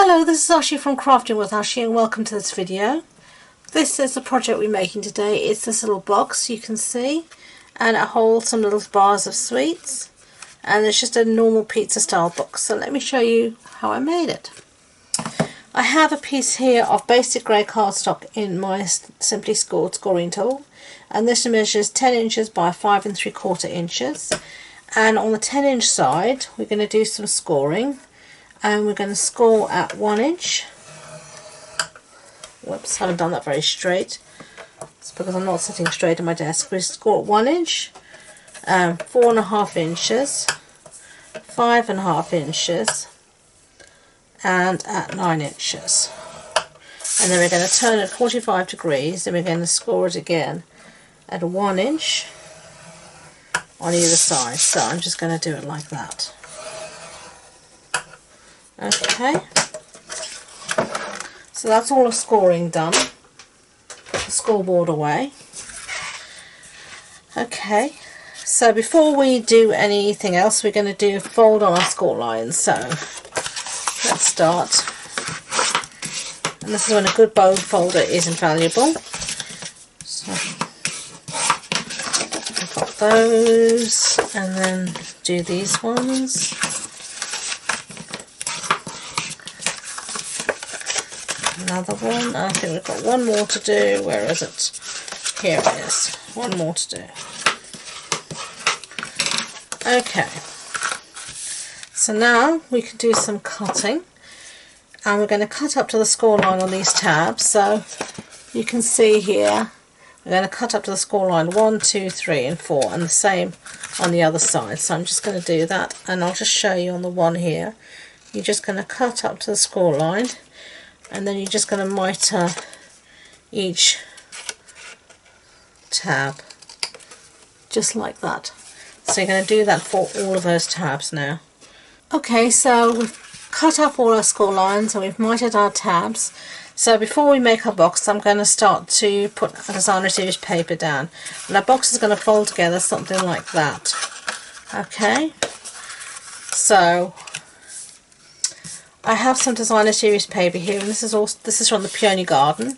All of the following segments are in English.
Hello, this is Ashi from Crafting with Ashi and welcome to this video. This is the project we're making today. It's this little box you can see, and it holds some little bars of sweets, and it's just a normal pizza style box. So let me show you how I made it. I have a piece here of basic grey cardstock in my Simply Scored scoring tool, and this measures 10 inches by 5 3/4 inches, and on the 10-inch side we're going to do some scoring. And we're going to score at 1 inch. Whoops, haven't done that very straight. It's because I'm not sitting straight at my desk. We score at 1 inch, 4.5 inches, 5.5 inches, and at 9 inches. And then we're going to turn it 45 degrees, and we're going to score it again at 1 inch on either side. So I'm just going to do it like that. Okay, so that's all the scoring done. Put the scoreboard away. Okay, so before we do anything else, we're going to do a fold on our score lines. So let's start. And this is when a good bold folder is invaluable. So I've got those, and then do these ones. Another one. I think we've got one more to do. Where is it? Here it is. One more to do. Okay. So now we can do some cutting. And we're going to cut up to the score line on these tabs. So you can see here, we're going to cut up to the score line 1, 2, 3 and 4. And the same on the other side. So I'm just going to do that. And I'll just show you on the one here. You're just going to cut up to the score line. And then you're just going to mitre each tab just like that. So you're going to do that for all of those tabs now. Okay, so we've cut up all our score lines and we've mitred our tabs. So before we make our box, I'm going to start to put a designer series paper down, and our box is going to fold together something like that. Okay, so I have some designer series paper here, and this is from the Peony garden,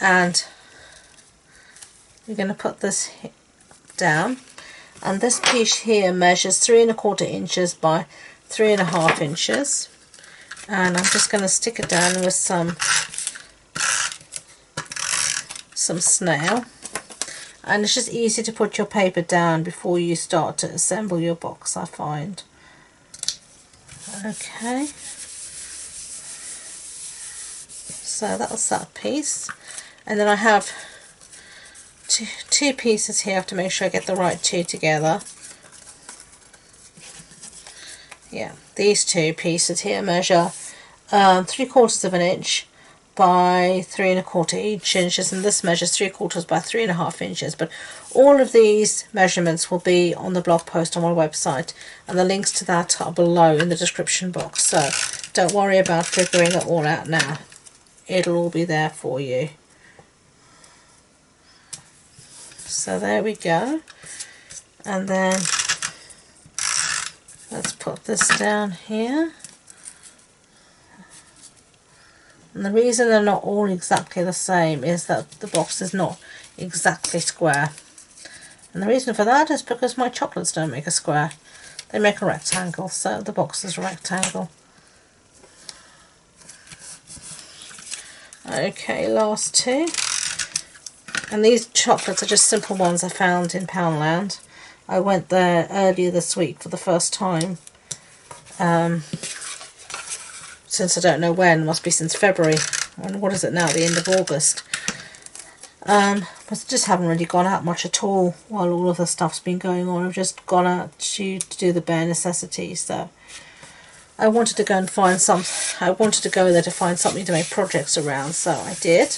and we're going to put this down, and this piece here measures 3 1/4 inches by 3 1/2 inches, and I'm just going to stick it down with some snail, and it's just easy to put your paper down before you start to assemble your box, I find. Okay. So that's that piece, and then I have two pieces here. I have to make sure I get the right two together. Yeah, these two pieces here measure 3/4 inch by 3 1/4 inches, and this measures 3/4 by 3 1/2 inches. But all of these measurements will be on the blog post on my website, and the links to that are below in the description box. So don't worry about figuring it all out now. It'll all be there for you. So there we go, and then let's put this down here. And the reason they're not all exactly the same is that the box is not exactly square, and the reason for that is because my chocolates don't make a square, they make a rectangle, so the box is a rectangle. Okay, last two, and these chocolates are just simple ones I found in Poundland. I went there earlier this week for the first time, since I don't know when. It must be since February, and what is it now, the end of August. But I just haven't really gone out much at all while all of the stuff's been going on. I've just gone out to do the bare necessities. So I wanted to go and find I wanted to go there to find something to make projects around, so I did.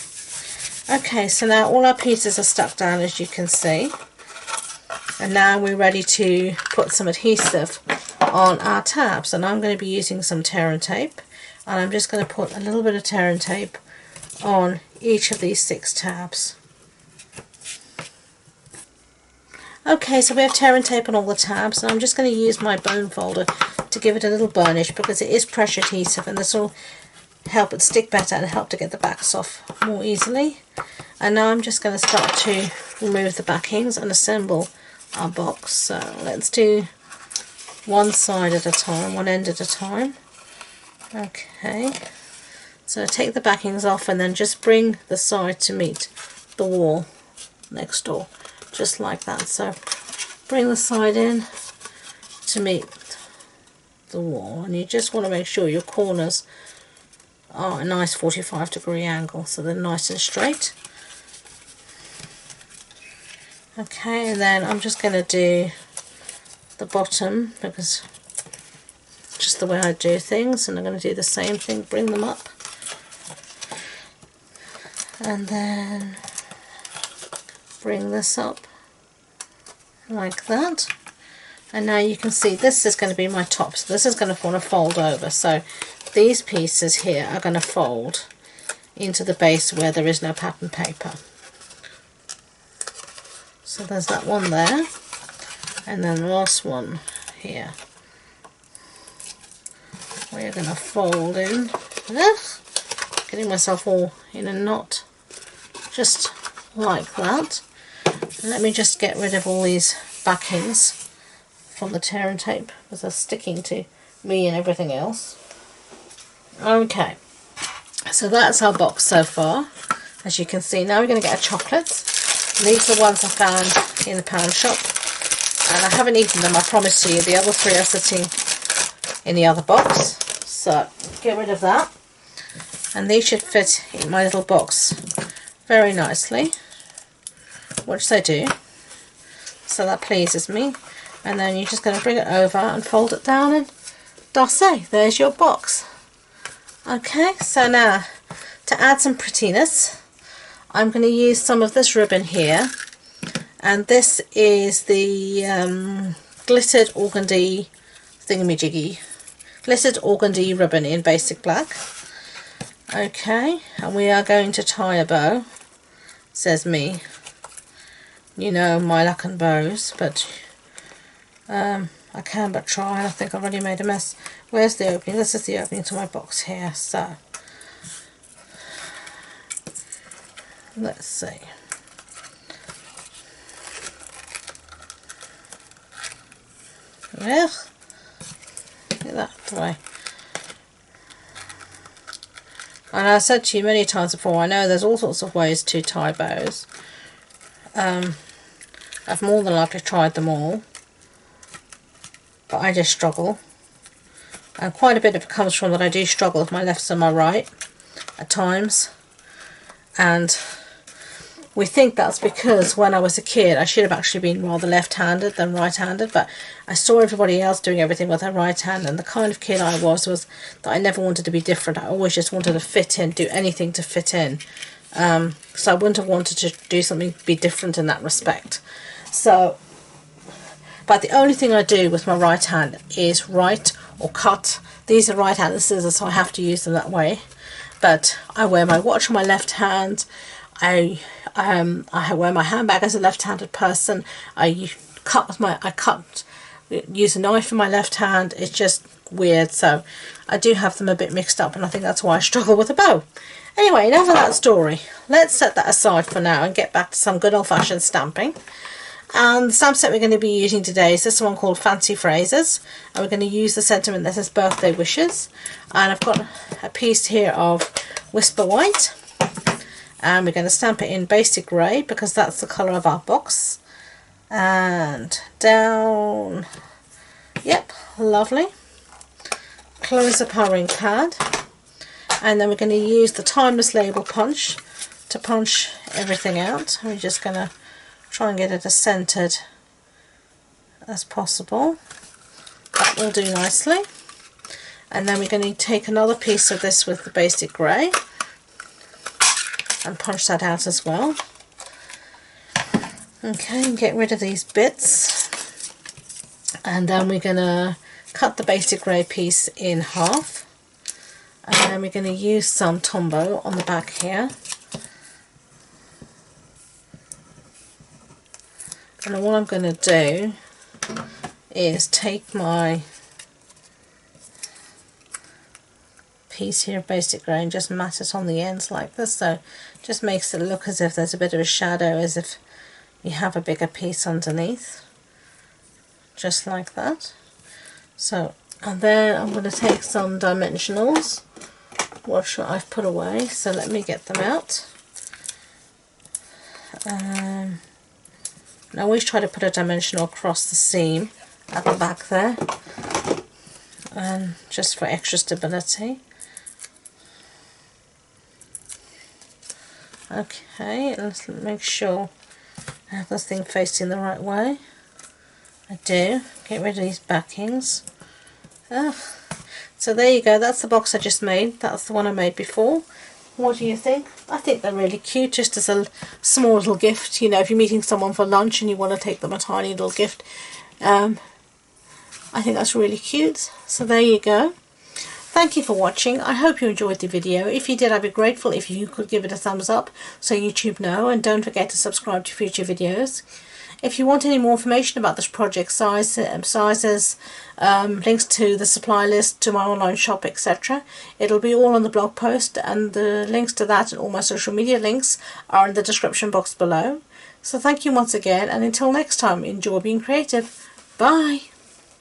Okay, so now all our pieces are stuck down, as you can see, and now we're ready to put some adhesive on our tabs, and I'm going to be using some tear and tape, and I'm just going to put a little bit of tear and tape on each of these 6 tabs. Okay, so we have tear and tape on all the tabs, and I'm just going to use my bone folder to give it a little burnish because it is pressure adhesive, and this will help it stick better and help to get the backs off more easily. And now I'm just going to start to remove the backings and assemble our box. So let's do one side at a time, one end at a time. Okay, so take the backings off and then just bring the side to meet the wall next door, just like that. So bring the side in to meet the wall, and you just want to make sure your corners are a nice 45-degree angle, so they're nice and straight. Okay, and then I'm just going to do the bottom because just the way I do things, and I'm going to do the same thing, bring them up and then bring this up like that. And now you can see this is going to be my top, so this is going to want to fold over, so these pieces here are going to fold into the base where there is no pattern paper. So there's that one there, and then the last one here. We're going to fold in, getting myself all in a knot, just like that. And let me just get rid of all these backings from the tear and tape because they're sticking to me and everything else. Okay, so that's our box so far. As you can see, now we're going to get our chocolates. These are the ones I found in the pound shop, and I haven't eaten them, I promise you. The other three are sitting in the other box, so get rid of that. And these should fit in my little box very nicely, which they do, so that pleases me. And then you're just going to bring it over and fold it down, and that's there's your box. Okay, so now to add some prettiness, I'm going to use some of this ribbon here, and this is the glittered organdy thingamajiggy, glittered organdy ribbon in basic black. Okay, and we are going to tie a bow. Says me, you know my luck and bows, but I can but try. I think I've already made a mess. Where's the opening? This is the opening to my box here, so let's see. Well, get that away. And I said to you many times before, I know there's all sorts of ways to tie bows. I've more than likely tried them all, but I just struggle. And quite a bit of it comes from that I do struggle with my left and my right at times. And we think that's because when I was a kid I should have actually been rather left-handed than right-handed, but I saw everybody else doing everything with their right hand, and the kind of kid I was that I never wanted to be different. I always just wanted to fit in, do anything to fit in. So I wouldn't have wanted to do something, be different in that respect. So, but the only thing I do with my right hand is write or cut. These are right-handed scissors, so I have to use them that way. But I wear my watch on my left hand. I wear my handbag as a left-handed person. I use a knife in my left hand. It's just weird, so I do have them a bit mixed up, and I think that's why I struggle with a bow. Anyway, enough of that story. Let's set that aside for now and get back to some good old-fashioned stamping. And the stamp set we're going to be using today is this one called Fancy Phrases, and we're going to use the sentiment that says Birthday Wishes. And I've got a piece here of Whisper White, and we're going to stamp it in basic grey because that's the colour of our box. And down, yep, lovely. Close up our ink pad, and then we're going to use the Timeless Label punch to punch everything out. We're just going to try and get it as centred as possible. That will do nicely. And then we're going to take another piece of this with the basic grey and punch that out as well. Okay, and get rid of these bits, and then we're going to cut the basic grey piece in half, and then we're going to use some Tombow on the back here. And what I'm going to do is take my piece here of basic grey and just mat it on the ends like this, so just makes it look as if there's a bit of a shadow, as if you have a bigger piece underneath, just like that. So, and then I'm going to take some dimensionals, which I've put away, so let me get them out. I always try to put a dimensional across the seam at the back there, just for extra stability. Okay, let's make sure I have this thing facing the right way. I do. Get rid of these backings. So there you go, that's the box I just made. That's the one I made before. What do you think? I think they're really cute, just as a small little gift. You know, if you're meeting someone for lunch and you want to take them a tiny little gift, I think that's really cute. So there you go. Thank you for watching. I hope you enjoyed the video. If you did, I'd be grateful if you could give it a thumbs up so YouTube know, and don't forget to subscribe to future videos. If you want any more information about this project, sizes, links to the supply list, to my online shop, etc., it'll be all on the blog post, and the links to that and all my social media links are in the description box below. So thank you once again, and until next time, enjoy being creative. Bye!